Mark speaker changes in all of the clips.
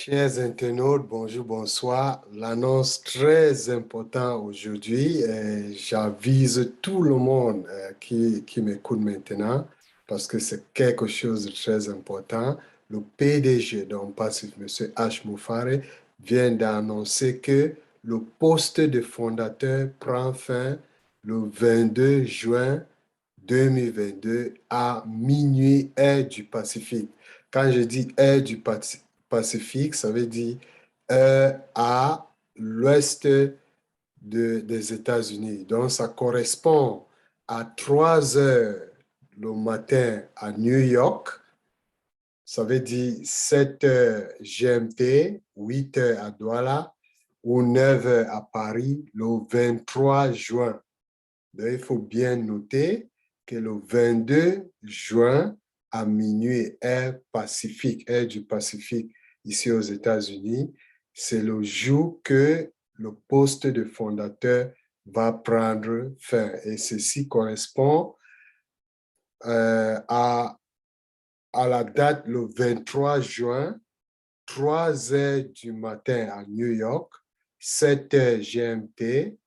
Speaker 1: Chers internautes, bonjour, bonsoir. L'annonce très importante aujourd'hui, j'avise tout le monde qui m'écoute maintenant parce que c'est quelque chose de très important. Le PDG d'Ompassif, M. H. Moufare, vient d'annoncer que le poste de fondateur prend fin le 22 juin 2022 à minuit, heure du Pacifique. Quand je dis heure du Pacifique, ça veut dire à l'ouest des États-Unis. Donc, ça correspond à 3 heures le matin à New York. Ça veut dire 7 heures GMT, 8 heures à Douala ou 9 heures à Paris le 23 juin. Donc, il faut bien noter que le 22 juin à minuit, heure Pacifique, heure du Pacifique, ici aux États-Unis, c'est le jour que le poste de fondateur va prendre fin. Et ceci correspond à la date le 23 juin, 3 heures du matin à New York, 7 heures GMT,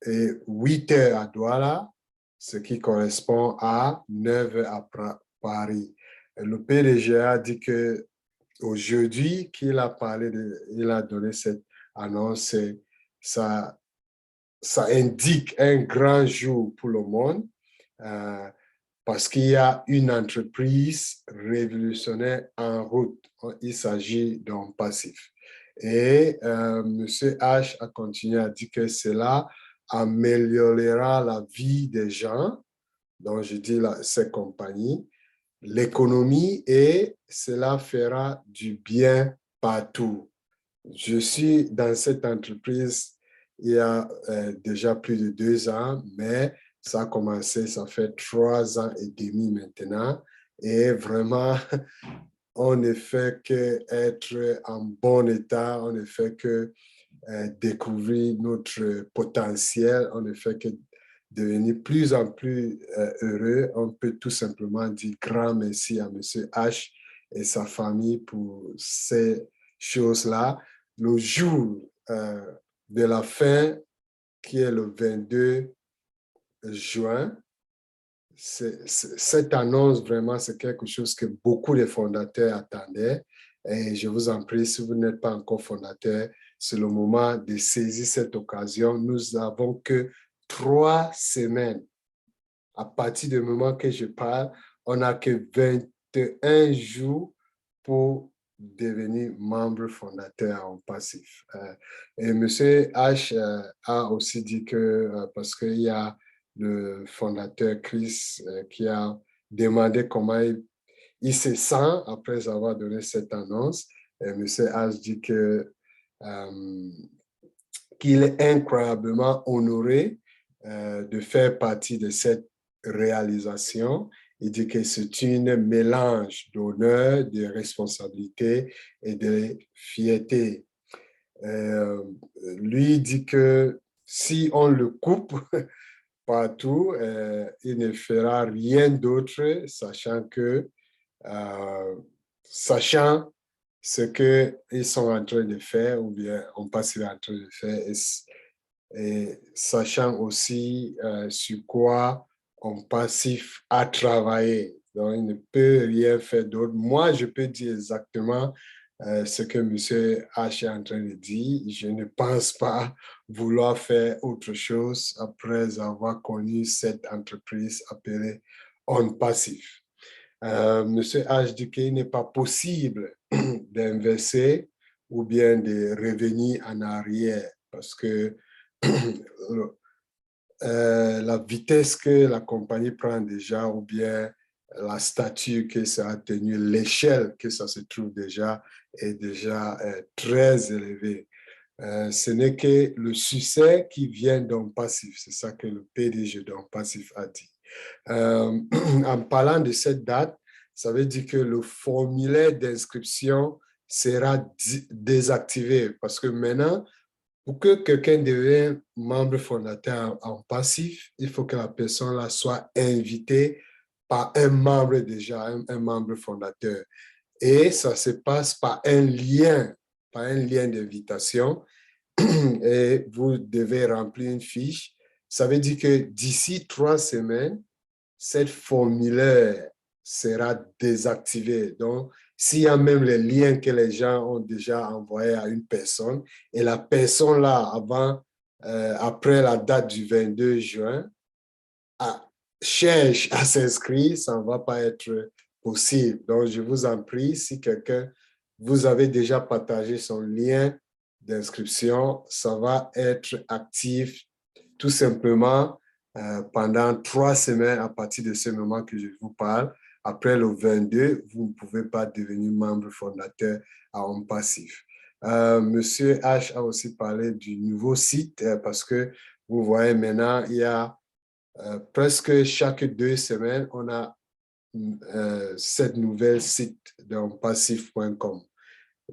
Speaker 1: et 8 heures à Douala, ce qui correspond à 9 heures à Paris. Le PDG a dit que aujourd'hui qu'il a parlé, il a donné cette annonce, ça, ça indique un grand jour pour le monde euh, parce qu'il y a une entreprise révolutionnaire en route. Il s'agit d'un passif. Et M. H a continué à dire que cela améliorera la vie des gens, donc je dis ces compagnies, l'économie et cela fera du bien partout. Je suis dans cette entreprise il y a déjà plus de 2 ans, mais ça a commencé, ça fait 3 ans et demi maintenant. Et vraiment, on ne fait qu'être en bon état, on ne fait que découvrir notre potentiel, on ne fait que devenir plus en plus heureux. On peut tout simplement dire grand merci à M. H et sa famille pour ces choses-là. Le jour de la fin, qui est le 22 juin, cette annonce, vraiment, c'est quelque chose que beaucoup de fondateurs attendaient. Et je vous en prie, si vous n'êtes pas encore fondateur, c'est le moment de saisir cette occasion. Nous n'avons que 3 semaines. À partir du moment que je parle, on n'a que 21 jours pour devenir membre fondateur en passif. Et M. H a aussi dit que, parce qu'il y a le fondateur Chris qui a demandé comment il se sent après avoir donné cette annonce. Et M. H dit qu'il est incroyablement honoré de faire partie de cette réalisation. Il dit que c'est un mélange d'honneur, de responsabilité et de fierté. Lui dit que si on le coupe partout, il ne fera rien d'autre, sachant ce qu'ils sont en train de faire ou bien on passe en train de faire et sachant aussi sur quoi on passif à travailler. Donc, il ne peut rien faire d'autre. Moi, je peux dire exactement ce que M. H est en train de dire. Je ne pense pas vouloir faire autre chose après avoir connu cette entreprise appelée On Passif. M. H dit qu'il n'est pas possible d'inverser ou bien de revenir en arrière parce que la vitesse que la compagnie prend déjà ou bien la stature que ça a tenu, l'échelle que ça se trouve déjà est déjà très élevée. Ce n'est que le succès qui vient d'un passif. C'est ça que le PDG d'un passif a dit. En parlant de cette date, ça veut dire que le formulaire d'inscription sera désactivé parce que maintenant, pour que quelqu'un devienne membre fondateur en passif, il faut que la personne là soit invitée par un membre déjà, un membre fondateur. Et ça se passe par un lien d'invitation. Et vous devez remplir une fiche. Ça veut dire que d'ici 3 semaines, cette formulaire sera désactivée. Donc, s'il y a même les liens que les gens ont déjà envoyés à une personne, et la personne là, après la date du 22 juin, cherche à s'inscrire, ça ne va pas être possible. Donc, je vous en prie, si quelqu'un, vous avez déjà partagé son lien d'inscription, ça va être actif tout simplement pendant 3 semaines à partir de ce moment que je vous parle. Après le 22, vous ne pouvez pas devenir membre fondateur à Homme Passif. Monsieur H a aussi parlé du nouveau site parce que vous voyez maintenant, il y a presque chaque 2 semaines, on a cette nouvelle site de homepassif.com.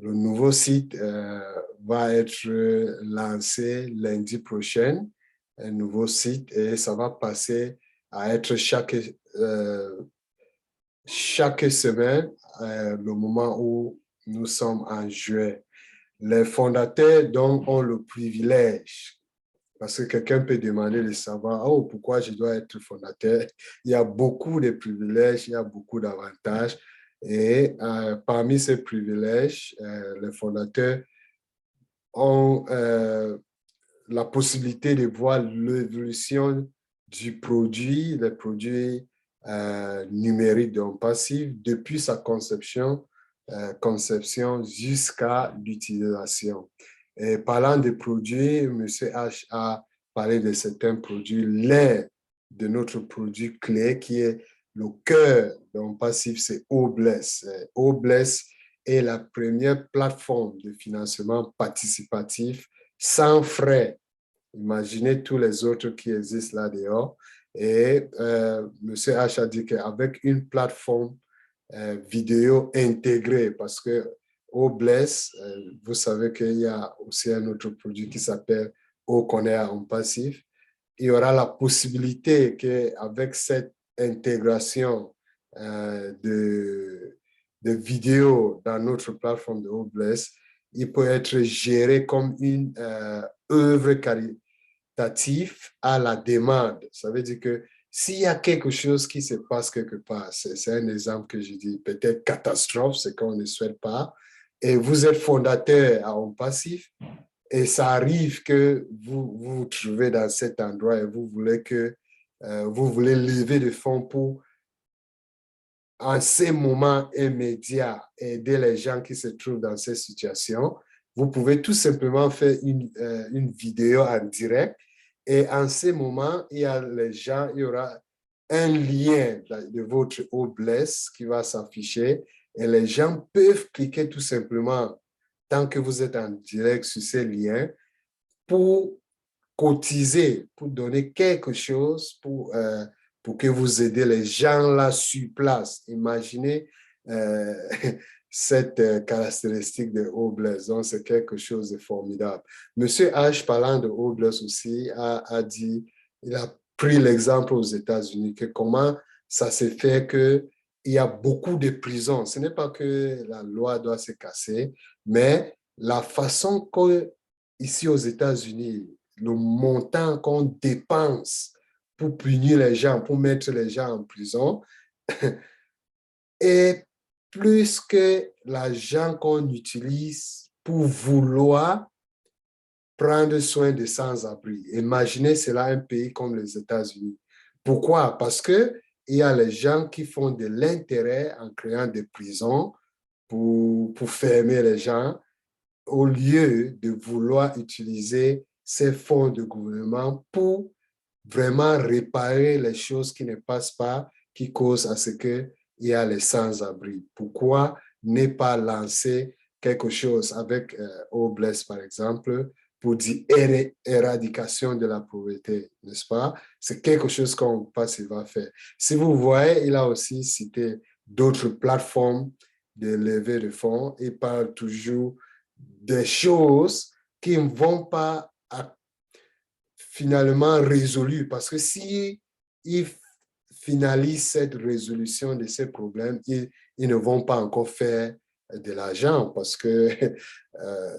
Speaker 1: Le nouveau site va être lancé lundi prochain, un nouveau site, et ça va passer à être chaque semaine, le moment où nous sommes en juin. Les fondateurs donc ont le privilège, parce que quelqu'un peut demander de savoir, oh, pourquoi je dois être fondateur? Il y a beaucoup de privilèges, il y a beaucoup d'avantages. Et parmi ces privilèges, les fondateurs ont la possibilité de voir l'évolution du produit, les produits numériques de Home Passif depuis sa conception jusqu'à l'utilisation. Et parlant des produits, M. H a parlé de certains produits. L'un de notre produit clé qui est le cœur de Home Passif, c'est Obless. Obless est la première plateforme de financement participatif sans frais. Imaginez tous les autres qui existent là dehors. Et M. H a dit qu'avec une plateforme vidéo intégrée, parce que Obless, vous savez qu'il y a aussi un autre produit qui s'appelle Oconea en passif. Il y aura la possibilité qu'avec cette intégration de vidéos dans notre plateforme de Obless, il peut être géré comme une œuvre caritative à la demande. Ça veut dire que s'il y a quelque chose qui se passe quelque part, c'est un exemple que je dis, peut-être catastrophe, c'est qu'on ne souhaite pas, et vous êtes fondateur à Homme Passif, et ça arrive que vous vous trouvez dans cet endroit et vous voulez lever des fonds pour, en ces moments immédiats, aider les gens qui se trouvent dans ces situations. Vous pouvez tout simplement faire une vidéo en direct et en ces moments, il y aura un lien de votre Obless qui va s'afficher et les gens peuvent cliquer tout simplement tant que vous êtes en direct sur ces liens pour cotiser, pour donner quelque chose pour que vous aidez les gens là sur place. Imaginez cette caractéristique de Obless. Donc, c'est quelque chose de formidable. Monsieur H, parlant de Obless aussi, a dit, il a pris l'exemple aux États-Unis, que comment ça se fait qu'il y a beaucoup de prisons. Ce n'est pas que la loi doit se casser, mais la façon que ici aux États-Unis, le montant qu'on dépense pour punir les gens, pour mettre les gens en prison, est plus que l'argent qu'on utilise pour vouloir prendre soin des sans-abri. Imaginez cela un pays comme les États-Unis. Pourquoi? Parce qu'il y a les gens qui font de l'intérêt en créant des prisons pour fermer les gens, au lieu de vouloir utiliser ces fonds de gouvernement pour vraiment réparer les choses qui ne passent pas, qui causent à ce qu'il y a les sans-abri. Pourquoi ne pas lancer quelque chose avec Obless, par exemple, pour dire éradication de la pauvreté, n'est-ce pas? C'est quelque chose qu'on passe, il va faire. Si vous voyez, il a aussi cité d'autres plateformes de levée de fonds. Il parle toujours des choses qui ne vont pas finalement résolues. Parce que si il finalise cette résolution de ces problèmes, il ils ne vont pas encore faire de l'argent parce que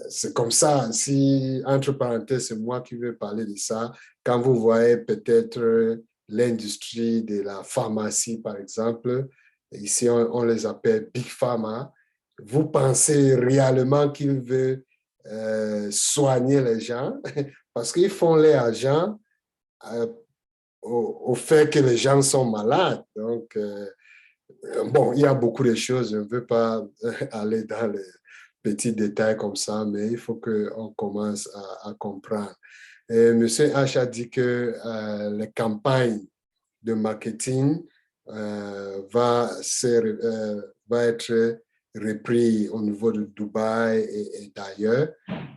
Speaker 1: c'est comme ça. Si, entre parenthèses, c'est moi qui veux parler de ça, quand vous voyez peut-être l'industrie de la pharmacie, par exemple, ici on les appelle Big Pharma, vous pensez réellement qu'ils veulent soigner les gens parce qu'ils font l'argent au fait que les gens sont malades. Donc, bon, il y a beaucoup de choses, je ne veux pas aller dans les petits détails comme ça, mais il faut qu'on commence à comprendre. Et M. H a dit que les campagnes de marketing va être repris au niveau de Dubaï et d'ailleurs.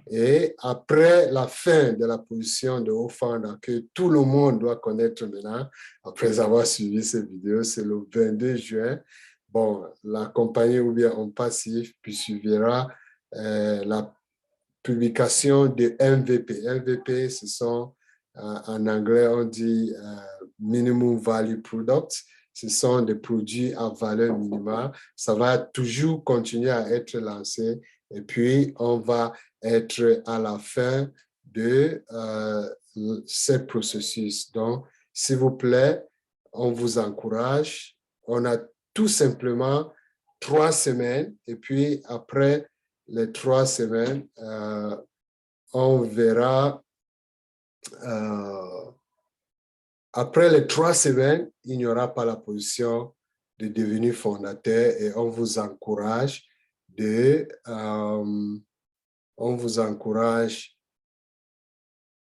Speaker 1: Et après la fin de la position de Haut-Founder, que tout le monde doit connaître maintenant, après avoir suivi ces vidéos, c'est le 22 juin. Bon, la compagnie ou bien en passif puis suivra la publication de MVP. MVP, ce sont, en anglais, on dit Minimum Value Products. Ce sont des produits à valeur minimale. Ça va toujours continuer à être lancé et puis on va être à la fin de ce processus. Donc, s'il vous plaît, on vous encourage. On a tout simplement 3 semaines et puis après les 3 semaines, on verra. Après les 3 semaines, il n'y aura pas la position de devenir fondateur et on vous encourage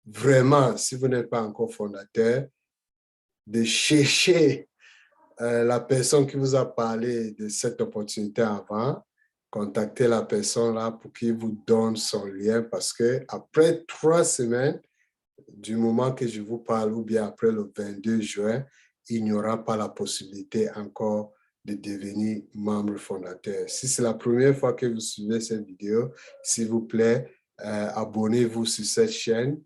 Speaker 1: vraiment, si vous n'êtes pas encore fondateur, de chercher la personne qui vous a parlé de cette opportunité avant, contactez la personne là pour qu'il vous donne son lien parce que après 3 semaines, du moment que je vous parle ou bien après le 22 juin, il n'y aura pas la possibilité encore de devenir membre fondateur. Si c'est la première fois que vous suivez cette vidéo, s'il vous plaît, abonnez-vous sur cette chaîne,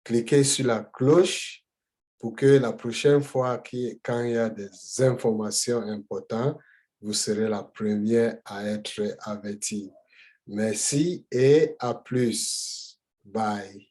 Speaker 1: cliquez sur la cloche pour que la prochaine fois quand il y a des informations importantes, vous serez la première à être averti. Merci et à plus. Bye.